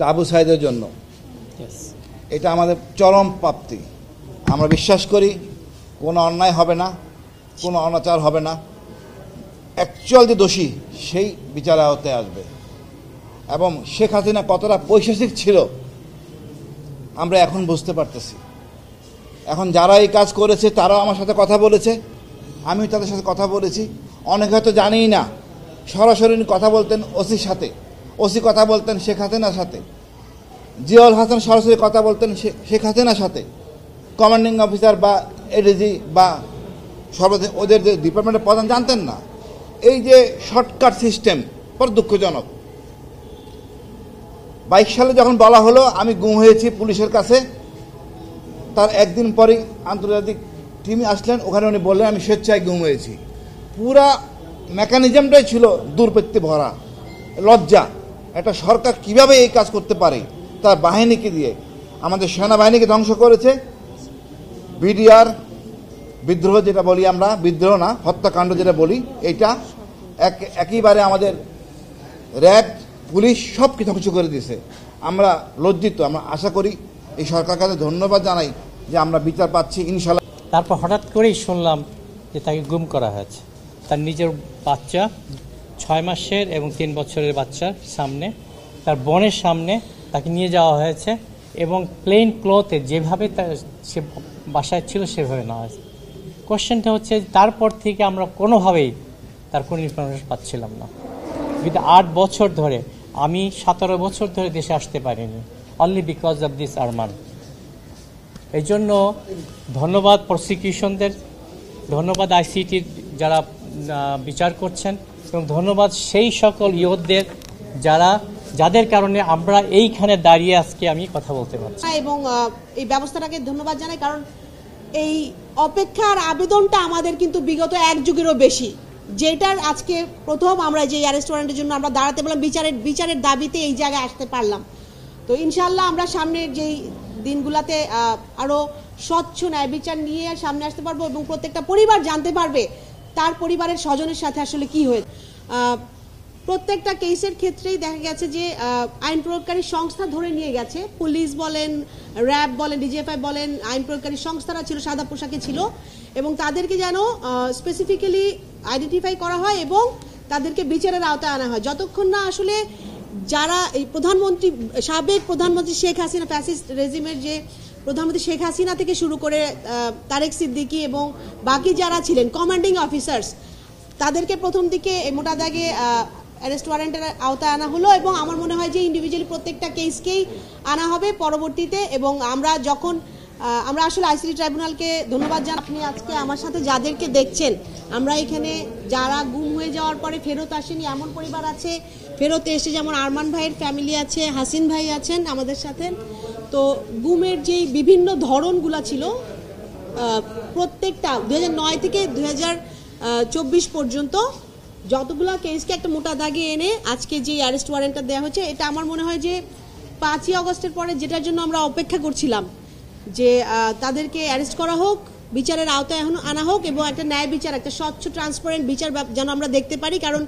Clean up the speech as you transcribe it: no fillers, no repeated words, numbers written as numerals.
আবু সাইদের জন্য এটা আমাদের চরম প্রাপ্তি। আমরা বিশ্বাস করি কোনো অন্যায় হবে না, কোনো অনাচার হবে না, অ্যাকচুয়াল যে দোষী সেই বিচারের আওতায় আসবে। এবং শেখ হাসিনা কতটা পৈশাচিক ছিল আমরা এখন বুঝতে পারতেছি। এখন যারা এই কাজ করেছে তারাও আমার সাথে কথা বলেছে, আমিও তাদের সাথে কথা বলেছি। অনেকে হয়তো জানিই না, সরাসরি কথা বলতেন ওসির সাথে, ওসি কথা বলতেন শেখ হাসিনার সাথে, জিয়াউল হাসান সরাসরি কথা বলতেন শেখ হাসিনার সাথে, কমান্ডিং অফিসার বা এডিজি বা ওদের যে ডিপার্টমেন্টের প্রধান জানতেন না। এই যে শর্টকাট সিস্টেম বড় দুঃখজনক। 22 সালে যখন বলা হলো আমি গুম হয়েছি পুলিশের কাছে, তার একদিন পরেই আন্তর্জাতিক টিম আসলেন, ওখানে উনি বললেন আমি স্বেচ্ছায় গুম হয়েছি। পুরা মেকানিজমটাই ছিল দুর্বৃত্তি ভরা, লজ্জা। একটা সরকার কিভাবে এই কাজ করতে পারে তার বাহিনীকে দিয়ে, আমাদের সেনাবাহিনীকে ধ্বংস করেছে। বিডিআর বিদ্রোহ যেটা বলি আমরা, বিদ্রোহ না হত্যাকাণ্ড যেটা বলি, এটা একইবারে আমাদের র্যাব পুলিশ সব কিছু ধ্বংস করে দিয়েছে। আমরা লজ্জিত। আমরা আশা করি এই সরকার কাছে ধন্যবাদ জানাই যে আমরা বিচার পাচ্ছি ইনশাল্লাহ। তারপর হঠাৎ করেই শুনলাম যে তাকে গুম করা হয়েছে, তার নিজের বাচ্চা 6 মাসের এবং 3 বছরের বাচ্চার সামনে, তার বোনের সামনে তাকে নিয়ে যাওয়া হয়েছে এবং প্লেন ক্লথে যেভাবে সে বাসায় ছিল সেভাবে নেওয়া হয়েছে। কোশ্চেনটা হচ্ছে তারপর থেকে আমরা কোনোভাবেই তার কোনো ইনফরমেশন পাচ্ছিলাম না। কিন্তু 8 বছর ধরে, আমি 17 বছর ধরে দেশে আসতে পারিনি, only because of this Arman. এই জন্য ধন্যবাদ প্রসিকিউশনদের, ধন্যবাদ আইসিটির যারা বিচার করছেন, এবং ধন্যবাদ সেই সকল ইয়োধদের যাদের কারণে আমরা এইখানে দাঁড়িয়ে আজকে আমি কথা বলতে পারছি। এবং এই ব্যবস্থাটাকে ধন্যবাদ জানাই, কারণ এই অপেক্ষার আবেদনটা আমাদের কিন্তু বিগত 1 যুগেরও বেশি, যেটার আজকে প্রথম আমরা যে অ্যারেস্ট ওয়ারেন্টের জন্য আমরা দাঁড়াতে পারলাম, বিচারের দাবিতে এই জায়গায় আসতে পারলাম। তো ইনশাল্লাহ আমরা সামনের যেই দিনগুলোতে আরও স্বচ্ছ ন্যায় বিচার নিয়ে সামনে আসতে পারবো এবং প্রত্যেকটা পরিবার জানতে পারবে তার পরিবারের স্বজনের সাথে আসলে কি হয়েছে। প্রত্যেকটা কেসের ক্ষেত্রেই দেখা গেছে যে আইন প্রয়োগকারী সংস্থা ধরে নিয়ে গেছে, পুলিশ বলেন, র্যাব বলেন, ডিজিএফআই বলেন, আইন প্রয়োগকারী সংস্থারা ছিল, সাদা পোশাকে ছিল, এবং তাদেরকে যেন স্পেসিফিক্যালি আইডেন্টিফাই করা হয় এবং তাদেরকে বিচারের আওতায় আনা হয়। যতক্ষণ না আসলে যারা এই প্রধানমন্ত্রী, সাবেক প্রধানমন্ত্রী শেখ হাসিনা, ফ্যাসিস্ট রেজিমের যে প্রধানমন্ত্রী শেখ হাসিনা থেকে শুরু করে তারেক সিদ্দিকী এবং বাকি যারা ছিলেন কমান্ডিং অফিসার্স, তাদেরকে প্রথম দিকে মোটা দাগে অ্যারেস্ট ওয়ারেন্টের আওতায় আনা হলো, এবং আমার মনে হয় যে ইন্ডিভিজুয়ালি প্রত্যেকটা কেসকেই আনা হবে পরবর্তীতে। এবং আমরা আসলে আইসিটি ট্রাইব্যুনালকে ধন্যবাদ জানাই। আপনি আজকে আমার সাথে যাদেরকে দেখছেন, আমরা এখানে যারা গুম হয়ে যাওয়ার পরে ফেরত আসেনি এমন পরিবার আছে, ফেরত এসে যেমন আরমান ভাইয়ের ফ্যামিলি আছে, হাসিন ভাই আছেন আমাদের সাথে। তো গুমের যেই বিভিন্ন ধরনগুলো ছিল প্রত্যেকটা 2009 থেকে 2024 পর্যন্ত যতগুলা কেসকে একটা মোটা দাগে এনে আজকে যে অ্যারেস্ট ওয়ারেন্টটা দেওয়া হচ্ছে, এটা আমার মনে হয় যে 5ই আগস্টের পরে যেটার জন্য আমরা অপেক্ষা করছিলাম যে তাদেরকে অ্যারেস্ট করা হোক, বিচারের আওতায় আনা হোক এবং একটা ন্যায় বিচার, একটা স্বচ্ছ ট্রান্সপারেন্ট বিচার যেন আমরা দেখতে পারি। কারণ